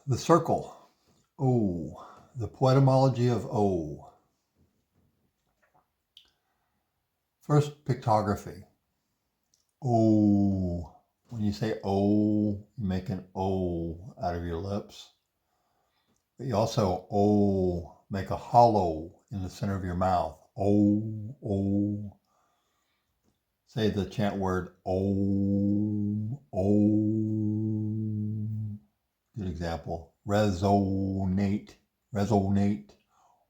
The circle. O. The poetymology of O. First, pictography. O. When you say O, you make an O out of your lips. But you also make a hollow in the center of your mouth. O. Say the chant word O. Good example. Resonate.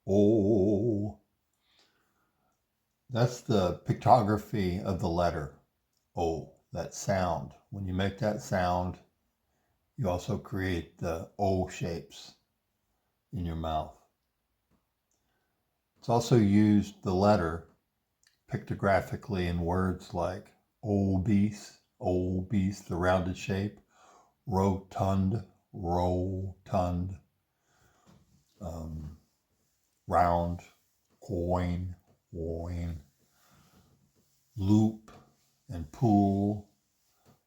O. That's the pictography of the letter O, that sound. When you make that sound, you also create the O shapes in your mouth. It's also used, the letter, pictographically in words like obese, the rounded shape, rotund, round, coin, loop and pool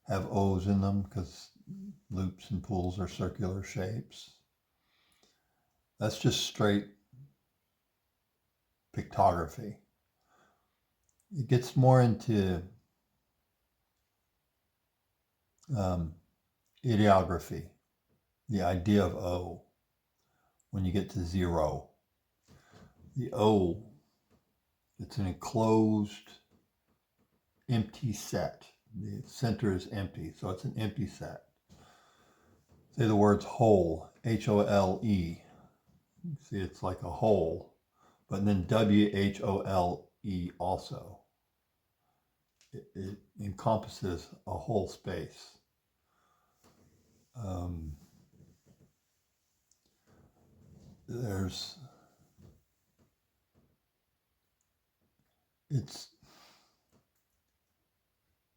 have O's in them because loops and pools are circular shapes. That's just straight pictography. It gets more into ideography, the idea of O, when you get to zero. The O, it's an enclosed, empty set. The center is empty, so it's an empty set. Say the words whole, H-O-L-E. See, it's like a hole, but then W-H-O-L-E also. It encompasses a whole space.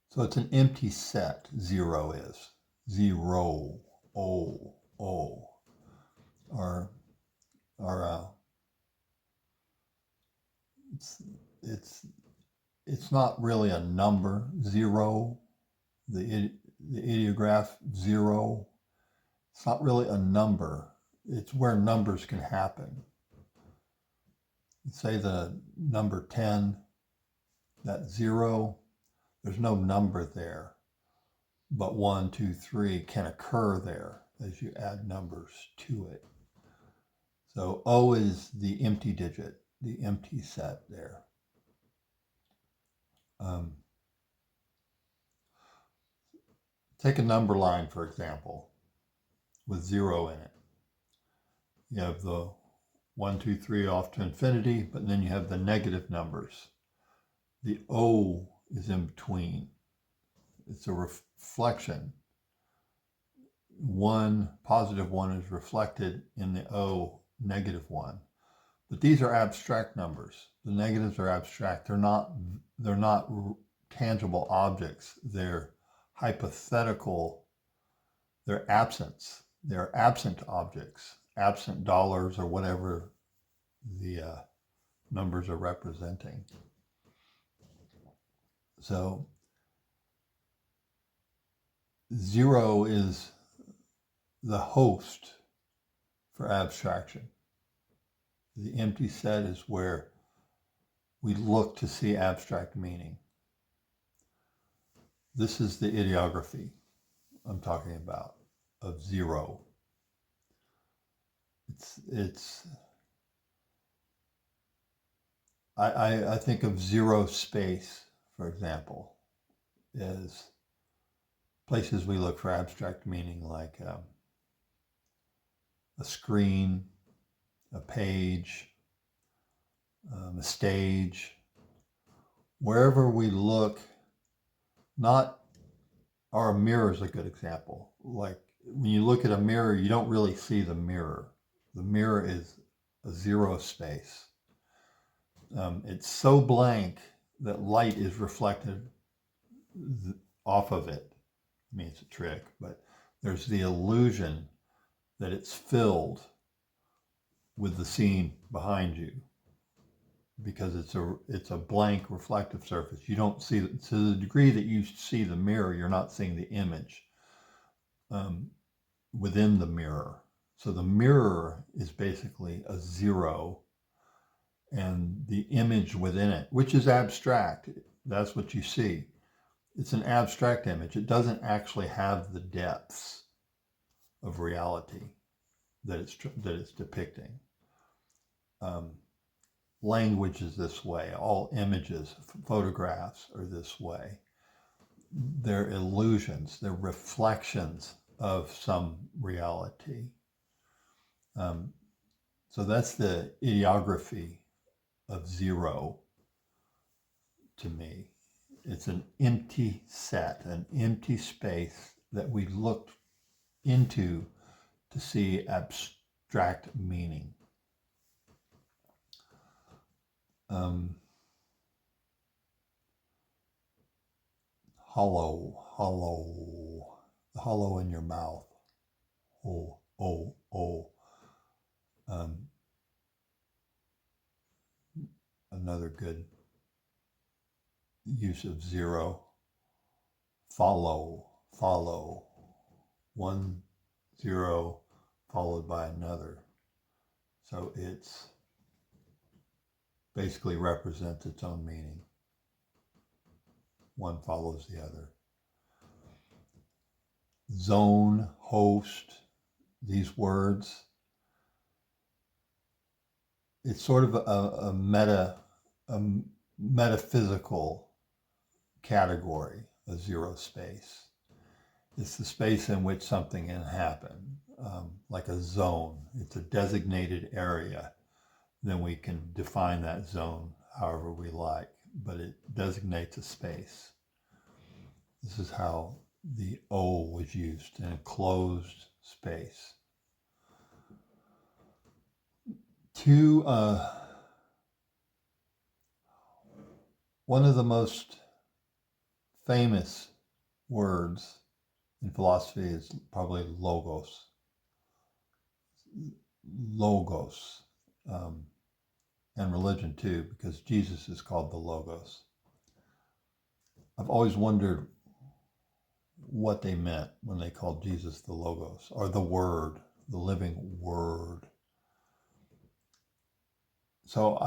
So it's an empty set, zero is. Zero, O. Or it's not really a number, zero. The ideograph, zero. It's not really a number. It's where numbers can happen. Say the number 10, that zero, there's no number there, but 1, 2, 3 can occur there as you add numbers to it. So O is the empty digit, the empty set there. Take a number line, for example, with zero in it. You have the 1, 2, 3 off to infinity, but then you have the negative numbers. The O is in between. It's a reflection. Positive 1 is reflected in the O, negative 1. But these are abstract numbers. The negatives are abstract. They're not tangible objects. They're hypothetical. They're absents. They're absent objects, absent dollars or whatever the numbers are representing. So zero is the host for abstraction. The empty set is where we look to see abstract meaning. This is the ideography I'm talking about of zero. I think of zero space, for example, as places we look for abstract meaning, like a screen, a page, a stage. Wherever we look, a mirror is a good example. Like when you look at a mirror, you don't really see the mirror. The mirror is a zero space. It's so blank that light is reflected off of it. I mean, it's a trick, but there's the illusion that it's filled with the scene behind you because it's a blank reflective surface. You don't see, to the degree that you see the mirror, you're not seeing the image within the mirror. So the mirror is basically a zero, and the image within it, which is abstract, that's what you see. It's an abstract image. It doesn't actually have the depths of reality that it's depicting. Language is this way. All images, photographs are this way. They're illusions. They're reflections of some reality. So that's the ideography of zero to me. It's an empty set, an empty space that we look into to see abstract meaning. Hollow in your mouth. Oh. Another good use of zero. Follow. One zero followed by another. So it's basically represents its own meaning. One follows the other. Zone, host, these words. It's sort of a metaphysical category, a zero space. It's the space in which something can happen, like a zone. It's a designated area. Then we can define that zone however we like, but it designates a space. This is how the O was used, in a closed space. One of the most famous words in philosophy is probably logos. And religion too, because Jesus is called the Logos. I've always wondered what they meant when they called Jesus the Logos, or the Word, the living Word. So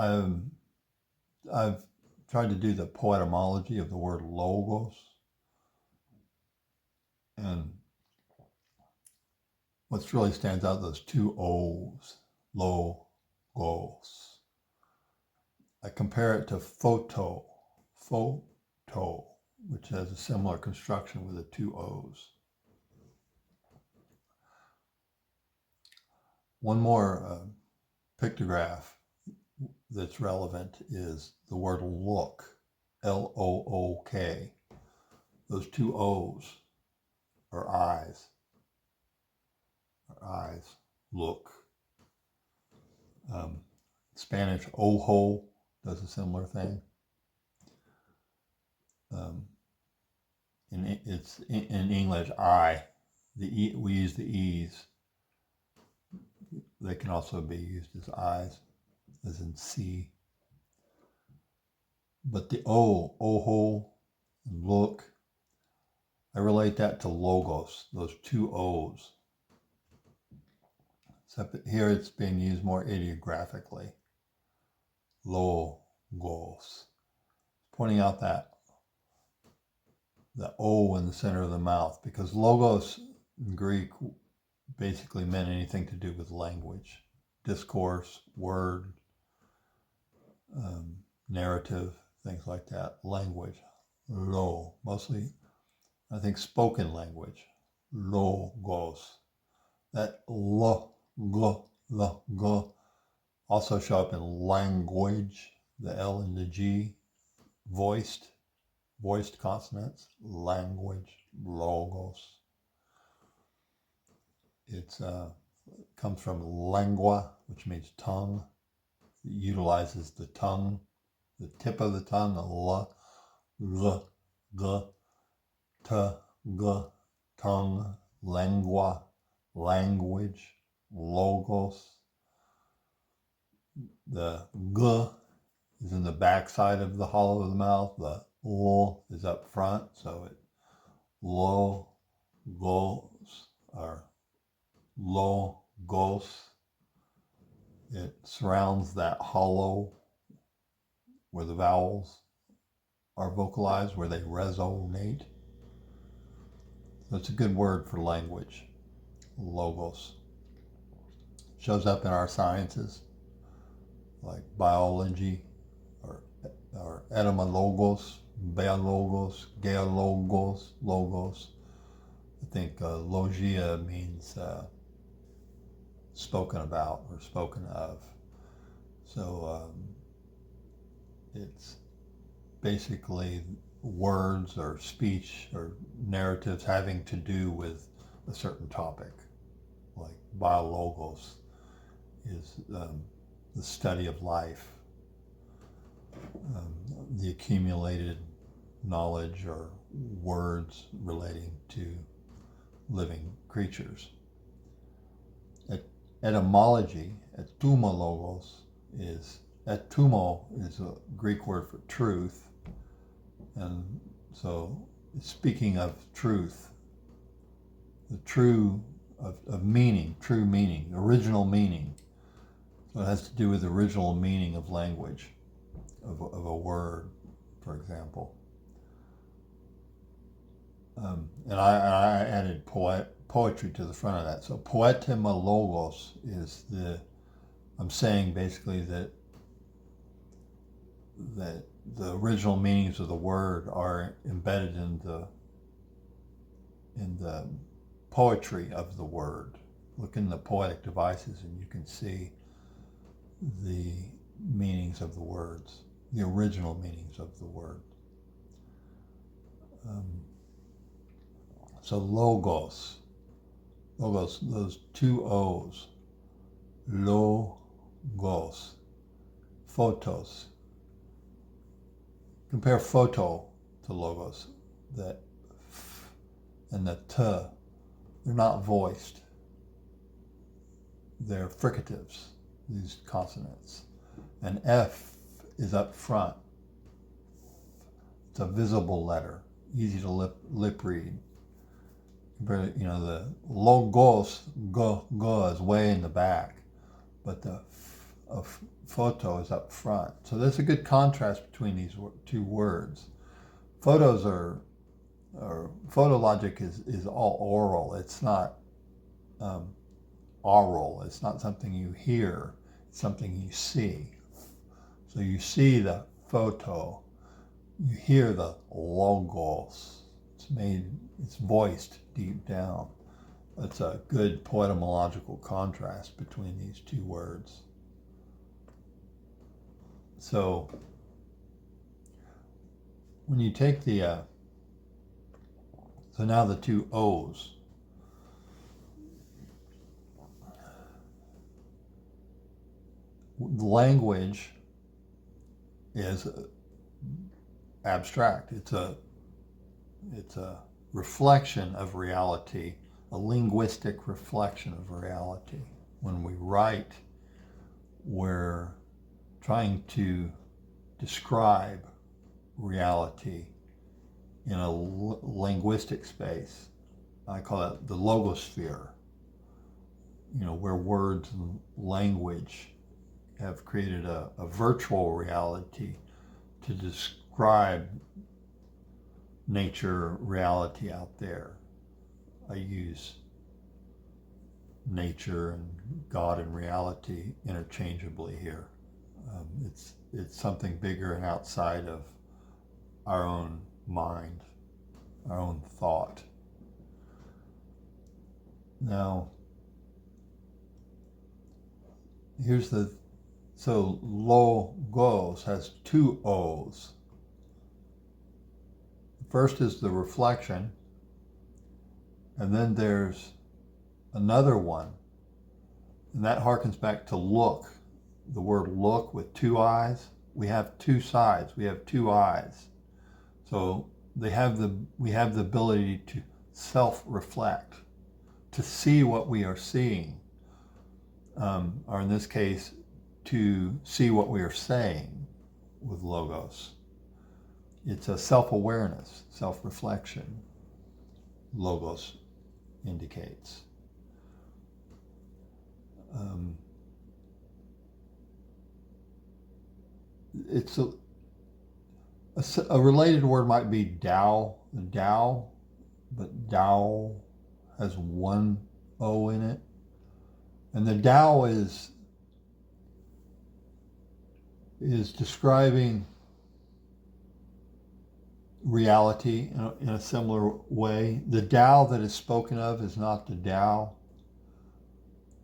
I've tried to do the poetymology of the word logos, and what really stands out, those two O's, logos. I compare it to photo, which has a similar construction with the two O's. One more pictograph that's relevant is the word look, Look. Those two O's are eyes. Look. Spanish, ojo, does a similar thing. In English, eye. We use the E's. They can also be used as eyes, as in see. But the ojo, and look, I relate that to logos, those two O's. Except here it's being used more ideographically. Logos. Pointing out that the O in the center of the mouth, because logos in Greek basically meant anything to do with language, discourse, word, narrative, things like that. Language. Mostly, I think, spoken language. Logos. That go also show up in language, the L and the G, voiced consonants, language, logos. It comes from lingua, which means tongue. It utilizes the tongue, the tip of the tongue, tongue, lingua, language, logos. The g is in the back side of the hollow of the mouth. The l is up front, so logos or logos. gos. It surrounds that hollow where the vowels are vocalized, where they resonate. So it's a good word for language, logos. Shows up in our sciences like biology or etymologos, biologos, geologos, logos. I think logia means spoken about or spoken of. So it's basically words or speech or narratives having to do with a certain topic. Like biologos is the study of life, the accumulated knowledge or words relating to living creatures. Etymology, etymologos, etymo is a Greek word for truth, and so speaking of truth, the true of meaning, true meaning, original meaning. So it has to do with the original meaning of language, of a word, for example. And I added poetry to the front of that. So poetymologos is I'm saying basically that the original meanings of the word are embedded in the poetry of the word. Look in the poetic devices and you can see the meanings of the words, the original meanings of the word. So logos, those two O's, logos, photos. Compare photo to logos. That f and the t, they're not voiced. They're fricatives, these consonants. And F is up front. It's a visible letter, easy to lip read. The logos, go is way in the back, but the photo is up front. So there's a good contrast between these two words. Photos or photo logic is all oral. It's not oral. It's not something you hear. It's something you see. So you see the photo. You hear the logos. It's voiced deep down. It's a good poetymological contrast between these two words. So when you take so now the two O's, language is abstract. It's a reflection of reality, a linguistic reflection of reality. When we write, we're trying to describe reality in a linguistic space. I call it the logosphere, where words and language have created a virtual reality to describe nature, reality out there. I use nature and God and reality interchangeably here. It's something bigger and outside of our own mind, our own thought. Now, so logos has two O's. First is the reflection, and then there's another one, and that harkens back to look. The word look with two eyes. We have two sides. We have two eyes. So we have the ability to self-reflect, to see what we are seeing, or in this case, to see what we are saying with logos. It's a self-awareness, self-reflection, logos indicates. Um, it's a related word might be Tao, Tao, but Tao has one O in it. And the Tao is describing reality in a similar way. The Tao that is spoken of is not the Tao.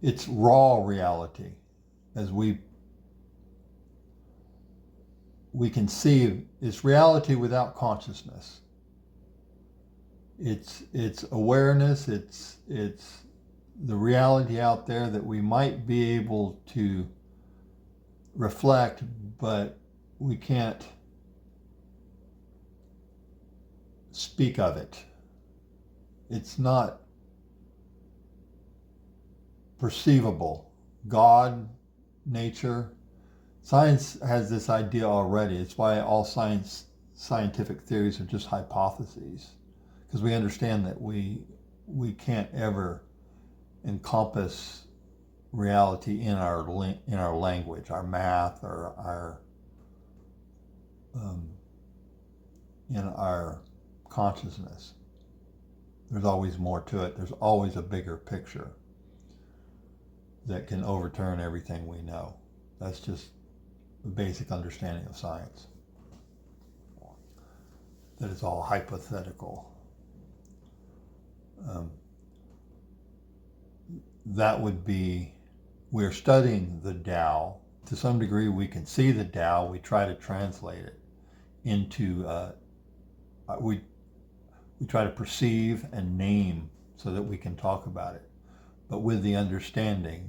It's raw reality, as we can see. It's reality without consciousness. It's awareness. It's the reality out there that we might be able to reflect, but we can't speak of it. It's not perceivable. God, nature, science has this idea already. It's why all scientific theories are just hypotheses, because we understand that we can't ever encompass reality in our language, our math, or our in our consciousness. There's always more to it. There's always a bigger picture that can overturn everything we know. That's just the basic understanding of science. That it's all hypothetical. That would be, we're studying the Tao. To some degree, we can see the Tao. We try to translate it into, we try to perceive and name so that we can talk about it, but with the understanding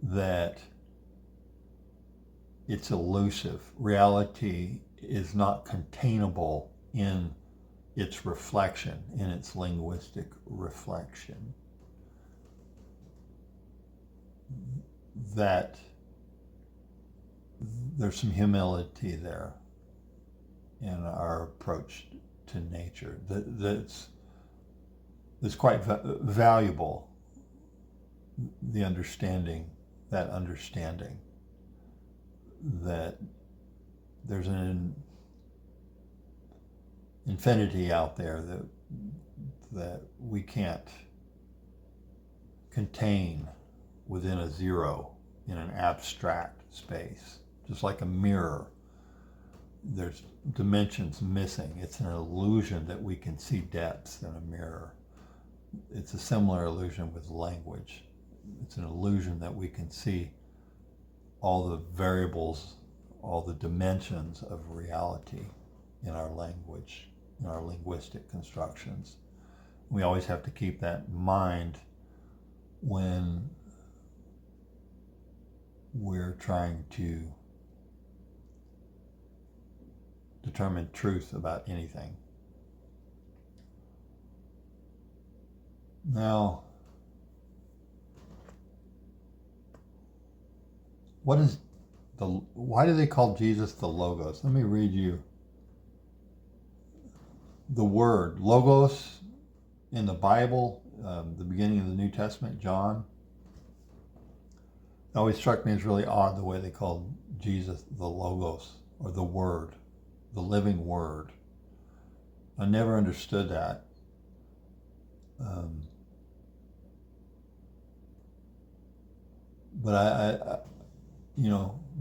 that it's elusive. Reality is not containable in its reflection, in its linguistic reflection. That there's some humility there in our approach to nature that's quite valuable. The understanding that there's an infinity out there that we can't contain within a zero in an abstract space. Just like a mirror, there's dimensions missing. It's an illusion that we can see depths in a mirror. It's a similar illusion with language. It's an illusion that we can see all the variables, all the dimensions of reality in our language, in our linguistic constructions. We always have to keep that in mind when we're trying to determine truth about anything. Now, why do they call Jesus the Logos? Let me read you the word Logos in the Bible, the beginning of the New Testament, John. It always struck me as really odd the way they called Jesus the Logos, or the Word, the living Word. I never understood that. But I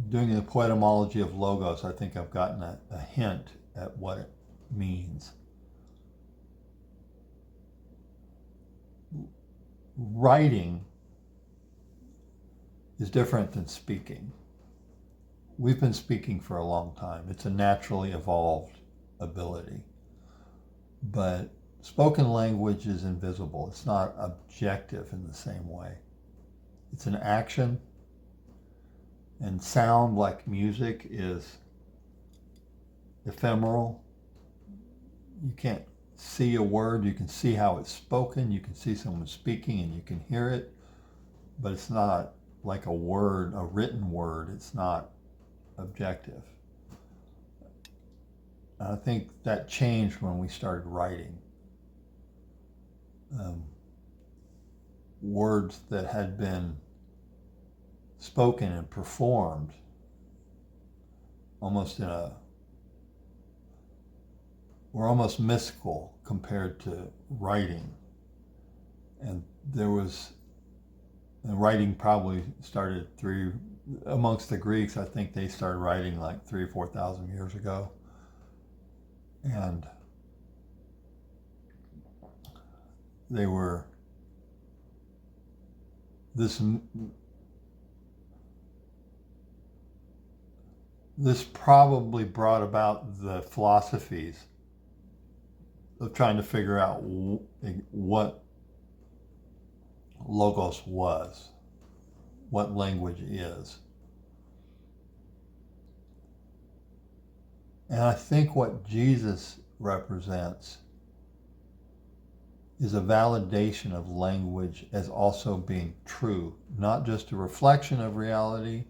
doing the Poetymology of Logos, I think I've gotten a hint at what it means. Writing is different than speaking. We've been speaking for a long time. It's a naturally evolved ability. But spoken language is invisible. It's not objective in the same way. It's an action, and sound, like music, is ephemeral. You can't see a word. You can see how it's spoken. You can see someone speaking and you can hear it, but it's not like a word, a written word. It's not objective. I think that changed when we started writing. Words that had been spoken and performed almost were almost mystical compared to writing. And writing probably started amongst the Greeks, I think they started writing like 3,000 or 4,000 years ago. And they were this probably brought about the philosophies of trying to figure out what logos was, what language is. And I think what Jesus represents is a validation of language as also being true, not just a reflection of reality,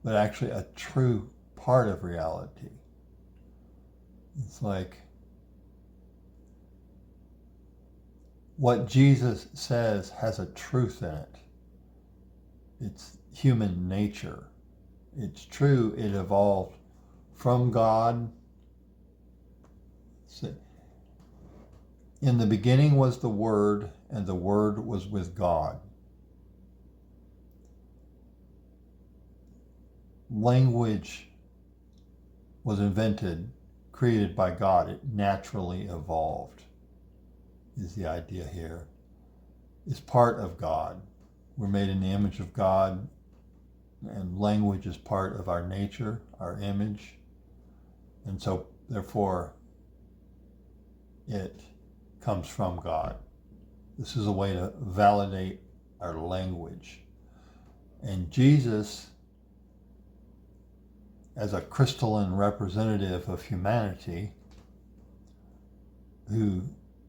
but actually a true part of reality. It's like what Jesus says has a truth in it. It's human nature. It's true, it evolved from God. In the beginning was the Word, and the Word was with God. Language was invented, created by God. It naturally evolved, is the idea here. It's part of God. We're made in the image of God, and language is part of our nature, our image. And so, therefore, it comes from God. This is a way to validate our language. And Jesus, as a crystalline representative of humanity,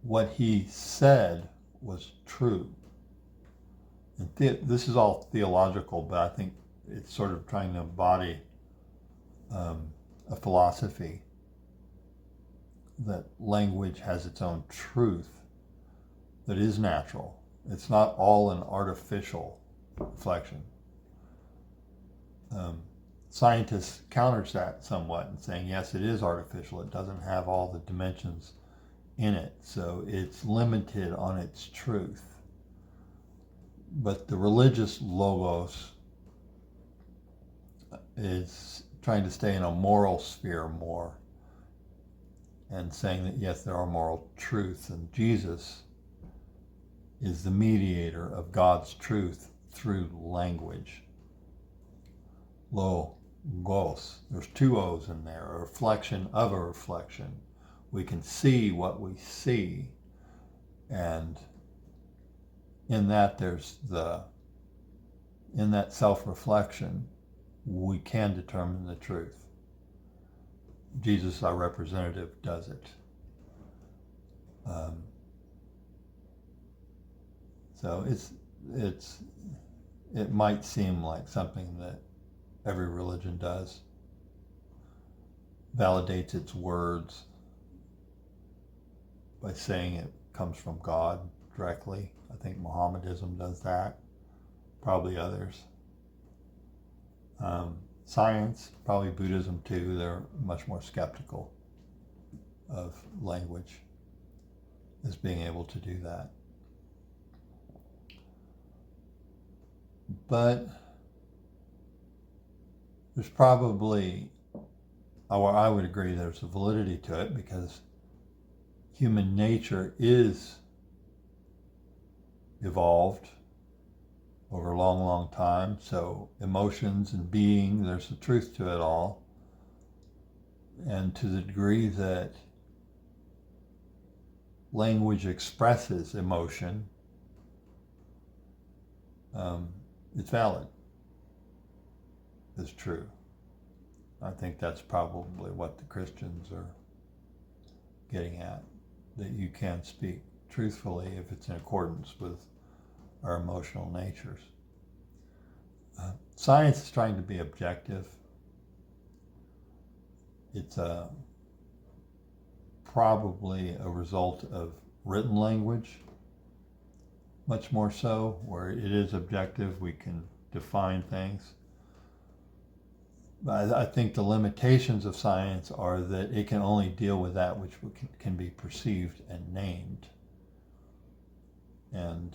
what he said was true. And this is all theological, but I think it's sort of trying to embody a philosophy that language has its own truth that is natural. It's not all an artificial reflection. Scientists counters that somewhat and saying, yes, it is artificial. It doesn't have all the dimensions in it, so it's limited on its truth. But the religious logos is trying to stay in a moral sphere more and saying that, yes, there are moral truths, and Jesus is the mediator of God's truth through language. Logos. There's two O's in there, a reflection of a reflection. We can see what we see, and in that in that self-reflection, we can determine the truth. Jesus, our representative, does it. So it might seem like something that every religion does, validates its words by saying it comes from God directly. I think Mohammedanism does that, probably others. Science, probably Buddhism too, they're much more skeptical of language as being able to do that. But there's probably, or I would agree, there's a validity to it, because human nature is evolved over a long, long time. So emotions and being, there's a truth to it all. And to the degree that language expresses emotion, it's valid. It's true. I think that's probably what the Christians are getting at, that you can speak truthfully if it's in accordance with our emotional natures. Science is trying to be objective. It's probably a result of written language, much more so, where it is objective. We can define things. But I think the limitations of science are that it can only deal with that which can be perceived and named. And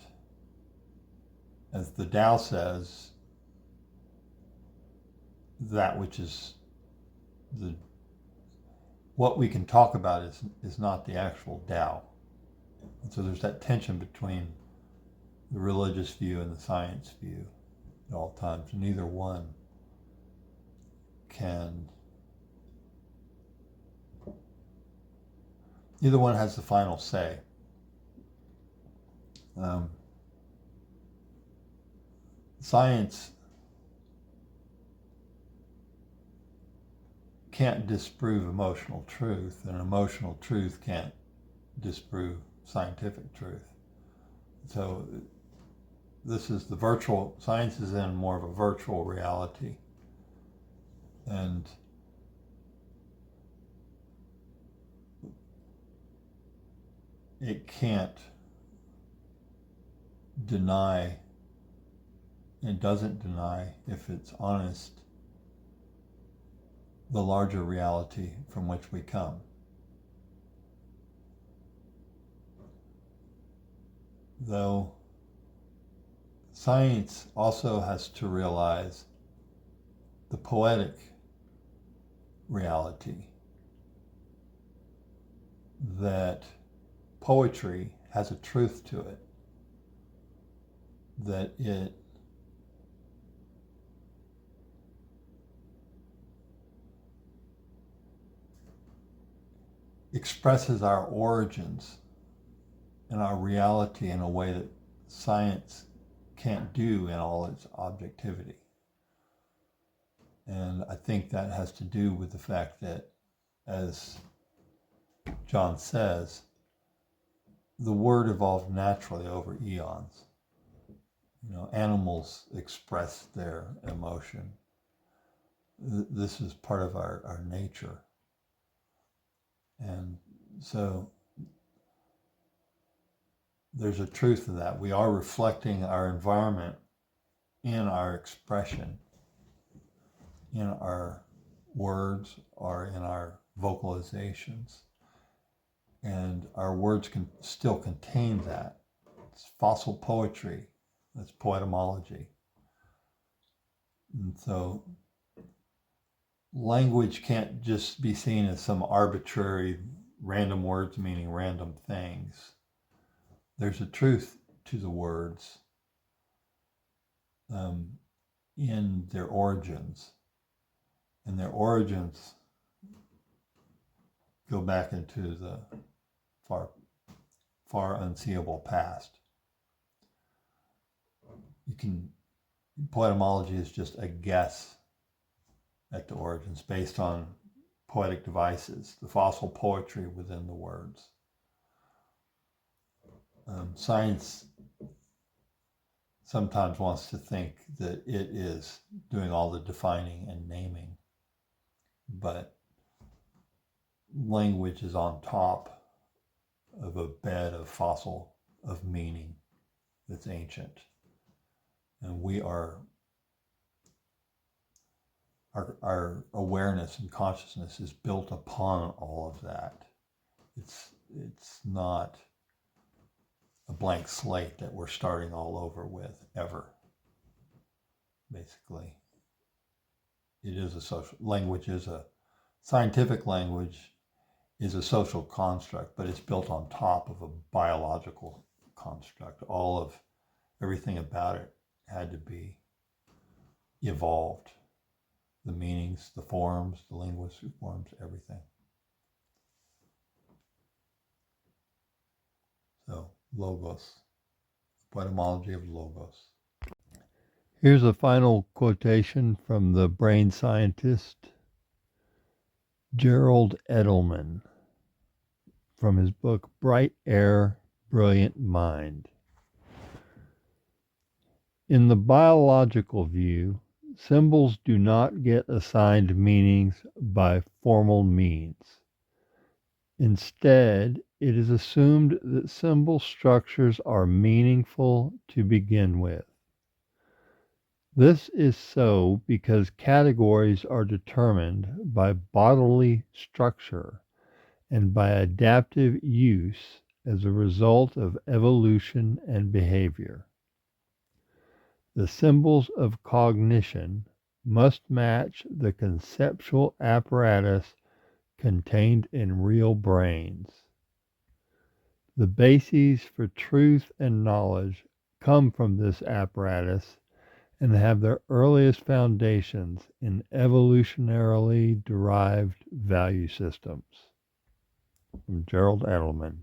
as the Tao says, that which is what we can talk about is not the actual Tao. And so there's that tension between the religious view and the science view at all times. Neither one has the final say. Science can't disprove emotional truth, and emotional truth can't disprove scientific truth. So this is the virtual, science is in more of a virtual reality. And it can't deny, it doesn't deny, if it's honest, the larger reality from which we come. Though science also has to realize the poetic reality, that poetry has a truth to it, that it expresses our origins and our reality in a way that science can't do in all its objectivity. And I think that has to do with the fact that, as John says, the word evolved naturally over eons. Animals express their emotion. This is part of our nature. And so there's a truth to that. We are reflecting our environment in our expression, in our words, or in our vocalizations. And our words can still contain that. It's fossil poetry. That's poetymology. And so language can't just be seen as some arbitrary random words meaning random things. There's a truth to the words in their origins. And their origins go back into the far unseeable past. Poetymology is just a guess at the origins based on poetic devices, the fossil poetry within the words. Science sometimes wants to think that it is doing all the defining and naming, but language is on top of a bed of fossil, of meaning that's ancient. And we are, our awareness and consciousness is built upon all of that. It's not a blank slate that we're starting all over with, ever. Basically, it is a social, scientific language is a social construct, but it's built on top of a biological construct. Everything about it had to be evolved. The meanings, the forms, the linguistic forms, everything. So, logos, poetymology of logos. Here's a final quotation from the brain scientist Gerald Edelman from his book Bright Air, Brilliant Mind. In the biological view, symbols do not get assigned meanings by formal means. Instead, it is assumed that symbol structures are meaningful to begin with. This is so because categories are determined by bodily structure and by adaptive use as a result of evolution and behavior. The symbols of cognition must match the conceptual apparatus contained in real brains. The bases for truth and knowledge come from this apparatus and have their earliest foundations in evolutionarily derived value systems. From Gerald Edelman.